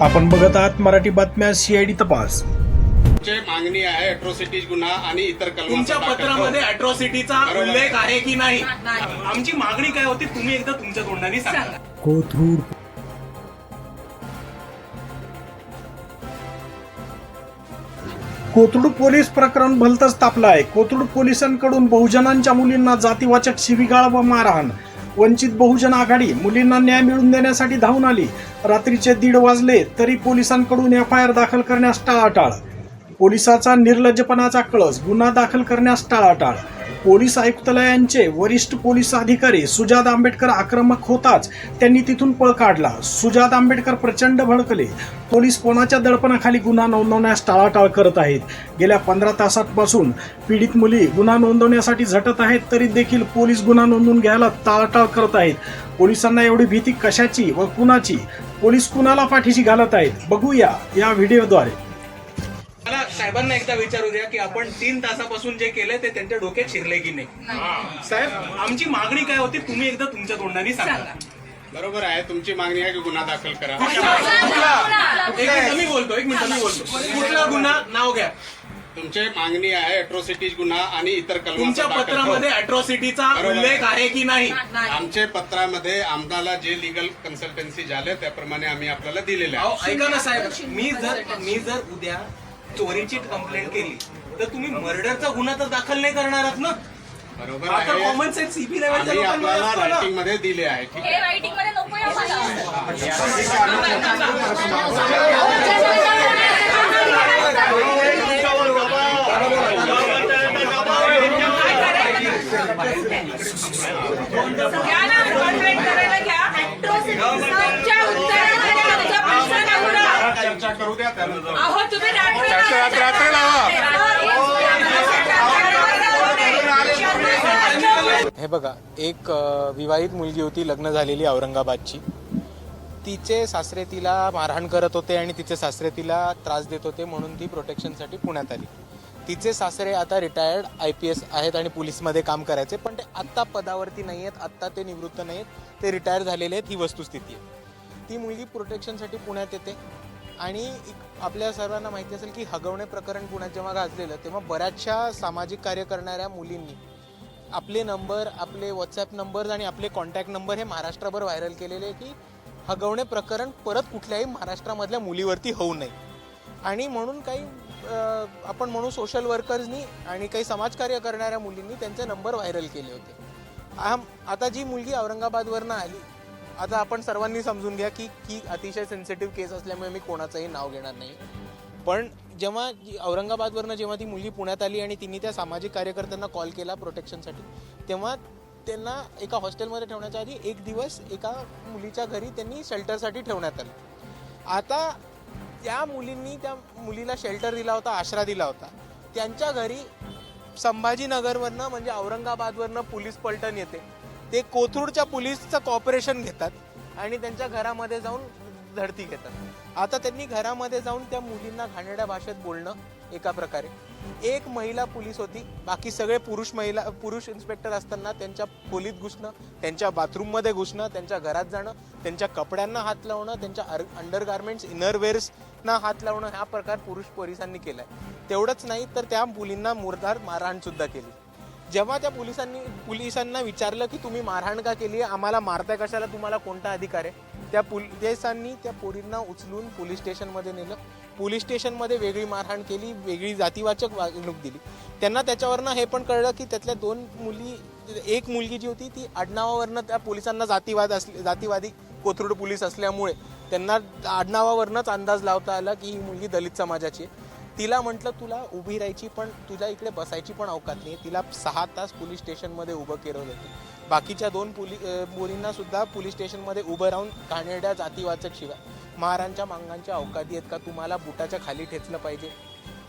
आपण बघत आहात मराठी बातम्या सीआयडी तपास. मागणी आहे अॅट्रॉसिटीज गुन्हा आणि इतर कलम. तुमच्या पत्रामध्ये अॅट्रॉसिटीचा उल्लेख आहे की नाही? आमची मागणी काय होती तुम्ही एकदा तुमच्या तोंडाने सांगा. कोथरूड कोथरूड पोलीस प्रकरण भलतंच तापलं आहे. कोथरूड पोलिसांकडून बहुजनांच्या मुलींना जातीवाचक शिवीगाळ व मारहाण. वंचित बहुजन आघाडी मुलींना न्याय मिळवून देण्यासाठी धावून आली. रात्रीचे 1:30 वाजले तरी पोलिसांकडून एफआयआर दाखल करण्यास टाळाटाळ. पोलिसाचा निर्लज्जपणाचा कळस, गुन्हा दाखल करण्यास टाळाटाळ. पोलीस आयुक्तालयाचे वरिष्ठ पोलीस अधिकारी सुजात आंबेडकर आक्रमक होताच त्यांनी तिथून पळ काढला. सुजात आंबेडकर प्रचंड भडकले. पोलीस कोणाच्या दडपणाखाली गुन्हा नोंदवण्यास टाळाटाळ करत आहेत. गेल्या 15 तासांपासून पीडित मुली गुन्हा नोंदवण्यासाठी झटत आहेत तरी देखील पोलीस गुन्हा नोंदवून घ्यायला टाळाटाळ करत आहेत. पोलिसांना एवढी भीती कशाची व कुणाची? पोलीस कुणाला पाठीशी घालत आहेत बघूया या व्हिडिओद्वारे. मला साहेबांना एकदा विचारू द्या की आपण 3 तासापासून जे केलंय ते त्यांच्या डोक्यात शिरले की नाही? साहेब, आमची मागणी काय होती तुम्ही एकदा तुमच्या तोंडाने सांगा. बरोबर आहे, तुमची मागणी आहे की गुन्हा दाखल करा. एक मिनिट मी बोलतो. कुठला गुन्हा? नाव घ्या. तुमची मागणी आहे अॅट्रॉसिटीज गुन्हा आणि इतर कलम. तुमच्या पत्रामध्ये अॅट्रॉसिटीचा उल्लेख आहे की नाही? आमच्या पत्रामध्ये आम्हाला जे लिगल कन्सल्टन्सी झाले त्याप्रमाणे आम्ही आपल्याला दिलेले आहे. ऐका ना साहेब, मी जर उद्या चोरीची कंप्लेंट केली तर तुम्ही मर्डरचा गुन्हा तर दाखल नाही करणार आहात ना? बरोबर आहे. कॉमन सेन्स सीपी लेवलच्या आम्ही लोकांना आपल्याला असतं ना. रायटिंग मध्ये दिले आहे. ठीक आहे. रायटिंग मध्ये नको आम्हाला. घ्या ना, कॉन्ट्रॅक्ट करायला घ्या. ऍट्रॉसिटीच्या उत्तरामध्ये आमचा प्रश्न नव्हता. चर्चा करू द्या त्यानंतर. अहो तुम्ही रात्री हे बघा, एक विवाहित मुलगी होती, लग्न झालेली औरंगाबादची. तिचे सासरे तिला मारहाण करत होते आणि तिचे सासरे तिला त्रास देत होते म्हणून ती प्रोटेक्शनसाठी पुण्यात आली. तिचे सासरे आता रिटायर्ड IPS आहेत आणि पोलीसमध्ये काम करायचे, पण ते आत्ता पदावरती नाही आहेत, आत्ता ते निवृत्त नाही आहेत, ते रिटायर झालेले आहेत. ही वस्तुस्थिती आहे. ती मुलगी प्रोटेक्शनसाठी पुण्यात येते आणि आपल्या सर्वांना माहिती असेल की हगवणे प्रकरण पुण्यात जेव्हा गाजलेलं तेव्हा बऱ्याचशा सामाजिक कार्य करणाऱ्या मुलींनी आपले नंबर, आपले व्हॉट्सॲप नंबर्स आणि आपले कॉन्टॅक्ट नंबर हे महाराष्ट्रभर व्हायरल केलेले की हगवणे प्रकरण परत कुठल्याही महाराष्ट्रामधल्या मुलीवरती होऊ नये. आणि म्हणून काही आपण म्हणू सोशल वर्कर्सनी आणि काही समाजकार्य करणाऱ्या मुलींनी त्यांचे नंबर व्हायरल केले होते. आता जी मुलगी औरंगाबादवरनं आली, आता आपण सर्वांनी समजून घ्या की अतिशय सेन्सिटिव्ह केस असल्यामुळे मी कोणाचंही नाव घेणार नाही. पण जेव्हा औरंगाबादवरनं जेव्हा ती मुलगी पुण्यात आली आणि तिने त्या सामाजिक कार्यकर्त्यांना कॉल केला प्रोटेक्शनसाठी, तेव्हा त्यांना एका हॉस्टेलमध्ये ठेवण्याच्या आधी 1 दिवस एका मुलीच्या घरी त्यांनी शेल्टरसाठी ठेवण्यात आलं. आता त्या मुलींनी त्या मुलीला शेल्टर दिला होता, आसरा दिला होता. त्यांच्या घरी संभाजीनगरवरनं म्हणजे औरंगाबादवरनं पोलीस पलटण येते. ते कोथरूडच्या पोलीसचं कॉपरेशन घेतात आणि त्यांच्या घरामध्ये जाऊन धडती घेतात. आता त्यांनी घरामध्ये जाऊन त्या मुलींना घाणेरड्या भाषेत बोलणं, एका प्रकारे. एक महिला पोलीस होती, बाकी सगळे पुरुष इन्स्पेक्टर असताना त्यांच्या खोलीत घुसणं, त्यांच्या बाथरूममध्ये घुसणं, त्यांच्या घरात जाणं, त्यांच्या कपड्यांना हात लावणं, त्यांच्या अंडरगार्मेंट्स इनरवेअर्सना हात लावणं, हा प्रकार पुरुष पोलिसांनी केलाय. तेवढंच नाही तर त्या मुलींना मुर्दार मारहाण सुद्धा केली. जेव्हा त्या पोलिसांना विचारलं की तुम्ही मारहाण का केली आहे, आम्हाला मारताय कशाला, तुम्हाला कोणता अधिकार आहे, त्या पोलिसांनी त्या पोरींना उचलून पोलीस स्टेशनमध्ये नेलं. पोलीस स्टेशनमध्ये वेगळी मारहाण केली, वेगळी जातीवाचक वागणूक दिली. त्यांना त्याच्यावरनं हे पण कळलं की त्यातल्या 2 मुली, एक मुलगी जी होती ती आडनावावरनं, त्या पोलिसांना जातीवादी कोथरूड पोलीस असल्यामुळे त्यांना आडनावावरनंच अंदाज लावता आला की ही मुलगी दलित समाजाची आहे. तिला म्हटलं तुला उभी राहायची पण तुझ्या इकडे बसायची पण अवकात नाही. तिला 6 तास पोलीस स्टेशनमध्ये उभं केलं होतं. बाकीच्या 2 मुलींना सुद्धा पोलीस स्टेशनमध्ये उभं राहून घाणेरड्या जातीवाचक शिवाय महारांच्या मांगांच्या अवकाती आहेत का, तुम्हाला बुटाच्या खाली ठेचलं पाहिजे.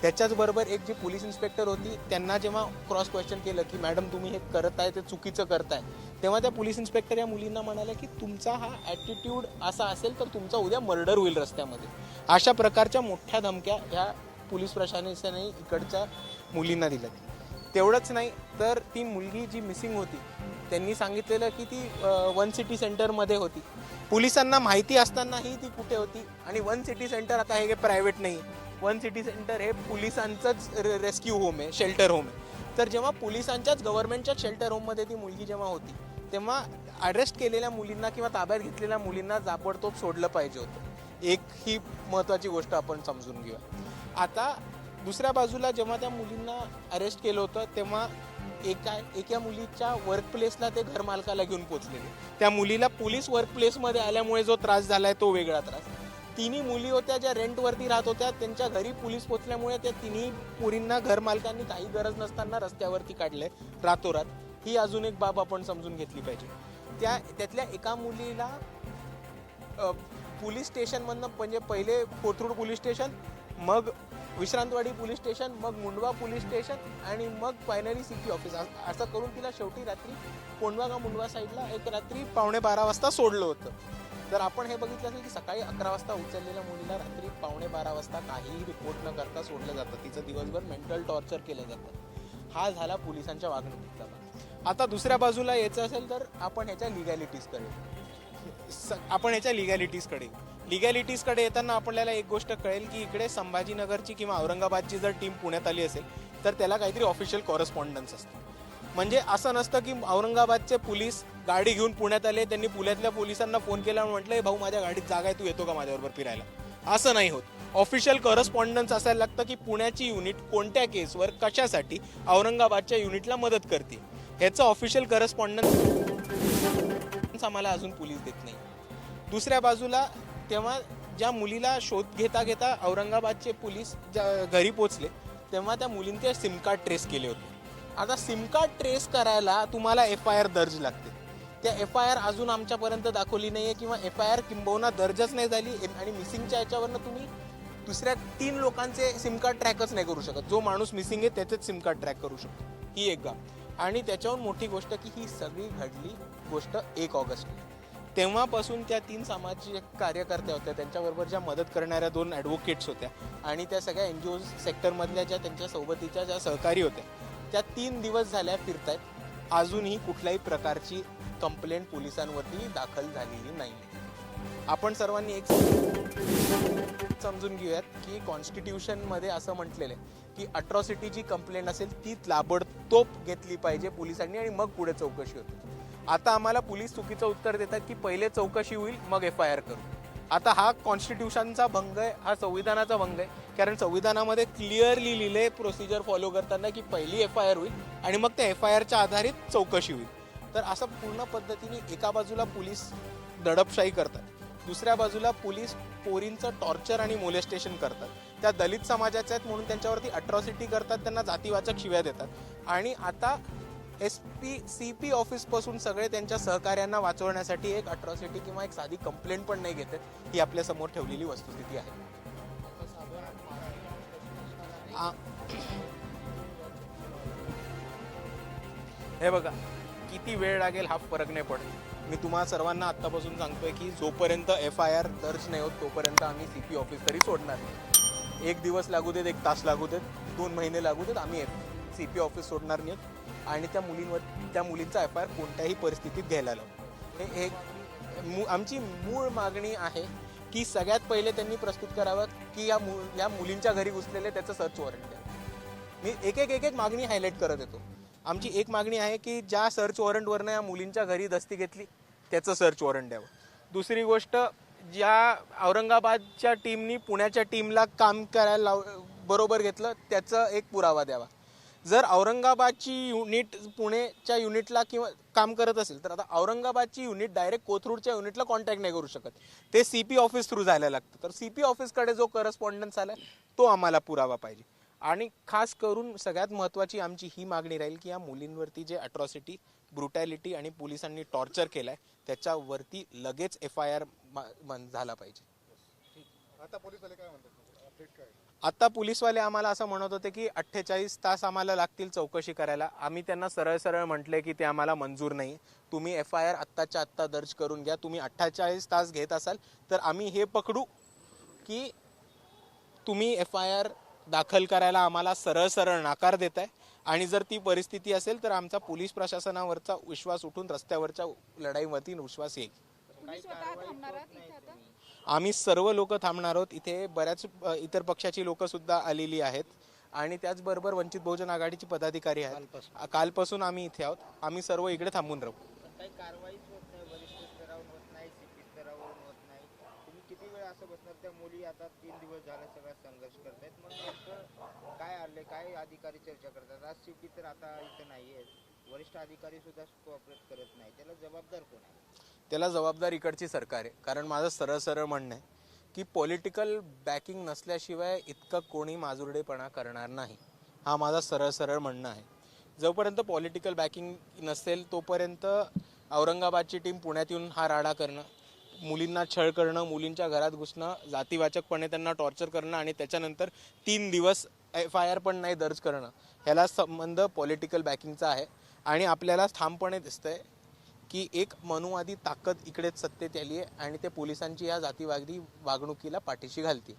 त्याच्याचबरोबर एक जी पोलीस इन्स्पेक्टर होती त्यांना जेव्हा क्रॉस क्वेश्चन केलं की मॅडम तुम्ही हे करत आहे ते चुकीचं करताय, तेव्हा त्या पोलीस इन्स्पेक्टर या मुलींना म्हणाल्या की तुमचा हा ॲटिट्यूड असा असेल तर तुमचा उद्या मर्डर होईल रस्त्यामध्ये. अशा प्रकारच्या मोठ्या धमक्या ह्या पोलीस प्रशासनाने इकडच्या मुलींना दिल्यात. तेवढंच नाही तर ती मुलगी जी मिसिंग होती त्यांनी सांगितलेलं की ती वन सिटी सेंटरमध्ये होती. पोलिसांना माहिती असतानाही ती कुठे होती. आणि वन सिटी सेंटर आता हे प्रायव्हेट नाही, वन सिटी सेंटर हे पोलिसांचंच रेस्क्यू होम आहे, शेल्टर होम आहे. तर जेव्हा पोलिसांच्याच गव्हर्नमेंटच्याच शेल्टर होममध्ये ती मुलगी जेव्हा होती तेव्हा अरेस्ट केलेल्या मुलींना किंवा ताब्यात घेतलेल्या मुलींना ताबडतोब सोडलं पाहिजे होतं. एक ही महत्त्वाची गोष्ट आपण समजून घेऊया. आता दुसऱ्या बाजूला जेव्हा त्या मुलींना अरेस्ट केलं होतं तेव्हा एका मुलीच्या वर्क प्लेसला ते घर मालकाला घेऊन पोचलेले. त्या मुलीला पोलीस वर्क प्लेसमध्ये आल्यामुळे जो त्रास झाला आहे तो वेगळा त्रास. तिन्ही मुली होत्या ज्या रेंटवरती राहत होत्या, त्यांच्या घरी पोलीस पोचल्यामुळे त्या तिन्ही मुलींना घर मालकांनी काही गरज नसताना रस्त्यावरती काढले रातोरात. ही अजून एक बाब आपण समजून घेतली पाहिजे. त्यातल्या एका मुलीला पोलीस स्टेशनमधनं म्हणजे पहिले कोथरूड पोलीस स्टेशन, मग विश्रांतवाडी पोलीस स्टेशन, मग मुंडवा पोलीस स्टेशन आणि मग फायनली CP ऑफिस, असं करून तिला शेवटी रात्री कोंडवा का मुंडवा साईडला एक रात्री 11:15 वाजता सोडलं होतं. तर आपण हे बघितलं असेल की सकाळी 11 वाजता उचललेल्या मुलीला रात्री 11:15 वाजता काहीही रिपोर्ट न करता सोडलं जातं. तिचं दिवसभर मेंटल टॉर्चर केलं जातं. हा झाला पोलिसांच्या वागणुकीचा भाग. आता दुसऱ्या बाजूला यायचं असेल तर आपण ह्याच्या लिगॅलिटीजकडे येताना आपल्याला एक गोष्ट कळेल की इकडे संभाजीनगरची किंवा औरंगाबादची जर टीम पुण्यात आली असेल तर त्याला काहीतरी ऑफिशियल कॉरेस्पॉन्डन्स असतं. म्हणजे असं नसतं की औरंगाबादचे पोलीस गाडी घेऊन पुण्यात आले, त्यांनी पुण्यातल्या पोलिसांना फोन केला आणि म्हटलं भाऊ माझ्या गाडीत जागा आहे, तू येतो का माझ्याबरोबर फिरायला. असं नाही होत. ऑफिशियल कॉरेस्पॉन्डन्स असायला लागतं की पुण्याची युनिट कोणत्या केसवर कशासाठी औरंगाबादच्या युनिटला मदत करते. ह्याचं ऑफिशियल कॉरेस्पॉन्डन्स आम्हाला अजून पोलीस देत नाही. दुसऱ्या बाजूला तेव्हा ज्या मुलीला शोध घेता घेता औरंगाबादचे पोलीस घरी पोचले तेव्हा त्या मुलींचे सिम कार्ड ट्रेस केले होते. आता सिम कार्ड ट्रेस करायला तुम्हाला FIR दर्ज लागते. त्या FIR अजून आमच्यापर्यंत दाखवली नाही आहे किंवा FIR किंबहुना दर्जच नाही झाली. आणि मिसिंगच्या याच्यावरनं तुम्ही दुसऱ्या 3 लोकांचे सिम कार्ड ट्रॅकच नाही करू शकत. जो माणूस मिसिंग आहे त्याचेच सिम कार्ड ट्रॅक करू शकतो. ही एक गाव. आणि त्याच्याहून मोठी गोष्ट की ही सगळी घडली गोष्ट 1 ऑगस्ट. तेव्हापासून त्या 3 सामाजिक कार्यकर्त्या होत्या, त्यांच्याबरोबर ज्या मदत करणाऱ्या 2 ॲडव्होकेट्स होत्या आणि त्या सगळ्या NGO सेक्टरमधल्या ज्या त्यांच्या सोबतीच्या ज्या सहकारी होत्या त्या 3 दिवस झाल्या फिरतायत. अजूनही कुठल्याही प्रकारची कंप्लेंट पोलिसांवरती दाखल झालेली नाही. आपण सर्वांनी एक समजून घेऊयात की कॉन्स्टिट्यूशनमध्ये असं म्हटलेलं आहे की अट्रॉसिटीची कंप्लेंट असेल ती ताबडतोब घेतली पाहिजे पोलिसांनी आणि मग पुढे चौकशी होते. आता आम्हाला पोलीस चुकीचं उत्तर देतात की पहिले चौकशी होईल मग FIR करू. आता हा कॉन्स्टिट्यूशनचा भंग आहे, हा संविधानाचा भंग आहे. कारण संविधानामध्ये क्लिअरली लिहिले प्रोसिजर फॉलो करताना की पहिली FIR होईल आणि मग त्या FIRच्या आधारित चौकशी होईल. तर असं पूर्ण पद्धतीने एका बाजूला पोलीस दडपशाही करतात, दुसऱ्या बाजूला पोलीस पोरींचं टॉर्चर आणि मोलेस्टेशन करतात. त्या दलित समाजाच्या आहेत म्हणून त्यांच्यावरती अट्रॉसिटी करतात, त्यांना जातीवाचक शिव्या देतात. आणि आता CP ऑफिसपासून सगळे त्यांच्या सहकार्यांना वाचवण्यासाठी एक अट्रॉसिटी किंवा एक साधी कंप्लेंट पण नाही घेतात. ही आपल्या समोर ठेवलेली वस्तुस्थिती आहे. हे बघा किती वेळ लागेल हा फरक नाही पडत. मी तुम्हाला सर्वांना आत्तापासून सांगतोय की जोपर्यंत FIR दर्ज नाही होत तोपर्यंत आम्ही CP ऑफिस तरी सोडणार नाही. 1 दिवस लागू देत, 1 तास लागू देत, 2 महिने लागू देत, आम्ही CP ऑफिस सोडणार नाही. आणि त्या मुलींचा FIR कोणत्याही परिस्थितीत घ्यायला लावू. हे आमची मूळ मागणी आहे की सगळ्यात पहिले त्यांनी प्रस्तुत करावं की या मुलींच्या घरी घुसलेले त्याचं सर्च वॉरंट द्या. मी एक मागणी हायलाईट करत येतो. आमची एक मागणी आहे की ज्या सर्च वॉरंटवरनं या मुलींच्या घरी दस्ती घेतली त्याचं सर्च वॉरंट द्यावं. दुसरी गोष्ट, ज्या औरंगाबादच्या टीमनी पुण्याच्या टीमला काम करायला बरोबर घेतलं त्याचं एक पुरावा द्यावा. जर औरंगाबादची युनिट पुणेच्या युनिटला किंवा काम करत असेल तर आता औरंगाबादची युनिट डायरेक्ट कोथरूडच्या युनिटला कॉन्टॅक्ट नाही करू शकत. ते CP ऑफिस थ्रू जायला लागतं. तर CP ऑफिसकडे जो करस्पॉन्डन्स आला तो आम्हाला पुरावा पाहिजे. आणि खास करून सगळ्यात महत्त्वाची आमची ही मागणी राहील की या मुलींवरती जे अट्रॉसिटी, ब्रुटॅलिटी आणि पोलिसांनी टॉर्चर केलं आहे त्याच्यावरती लगेच FIR झाला पाहिजे. आता पोलीसवाले आम्हाला असं म्हणत होते की 48 तास आम्हाला लागतील चौकशी करायला. आम्ही त्यांना सरळ म्हटले की ते आम्हाला मंजूर नाही. तुम्ही FIR आत्ताच्या आत्ता दर्ज करून घ्या. तुम्ही 48 तास घेत असाल तर आम्ही हे पकडू की तुम्ही FIR दाखल करायला आम्हाला सरळ नकार देताय आणि जर ती परिस्थिती असेल तर आमचा पोलीस प्रशासनावरचा विश्वास उठून रस्त्यावरच्या लढाईवरती विश्वास येईल. तुम्ही स्वतः थांबणार आहात इथे आता? आम्ही सर्व लोक थांबणार आहोत. इथे बऱ्याच इतर पक्षाची लोक सुद्धा आलेली आहेत आणि त्याचबरोबर वंचित बहुजन आघाडीची पदाधिकारी आहेत. कालपासून आम्ही इथे आहोत. आम्ही सर्व इकडे थांबून राहू. काही कारवाईच होत नाही, वरिष्ठ स्तरावरून होत नाही, सीपी स्तरावरून होत नाही. तुम्ही किती वेळ असं बसणार? त्या मुली आता 3 दिवस झाले सगळा संघर्ष करतायत. मग नेमकं काय आले, काय अधिकारी चर्चा करतात? आज सीपी तर आता इथं नाही आहेत, वरिष्ठ अधिकारी सुद्धा कोऑपरेट करत नाही. त्याला जबाबदार कोण आहे? त्याला जबाबदार इकडची सरकार आहे. कारण माझं सरळ सरळ म्हणणं आहे की पॉलिटिकल बॅकिंग नसल्याशिवाय इतकं कोणी माजुरडेपणा करणार नाही. हा माझा सरळ सरळ म्हणणं आहे. जोपर्यंत पॉलिटिकल बॅकिंग नसेल तोपर्यंत औरंगाबादची टीम पुण्यात येऊन हा राडा करणं, मुलींना छळ करणं, मुलींच्या घरात घुसणं, जातीवाचकपणे त्यांना टॉर्चर करणं आणि त्याच्यानंतर 3 दिवस FIR पण नाही दर्ज करणं, ह्याला संबंध पॉलिटिकल बॅकिंगचा आहे. आणि आपल्याला ठामपणे दिसतंय की एक मनुवादी ताकद इकडे सत्तेत आली आहे आणि ते पोलिसांची या जातीवादी वागणुकीला पाठीशी घालते.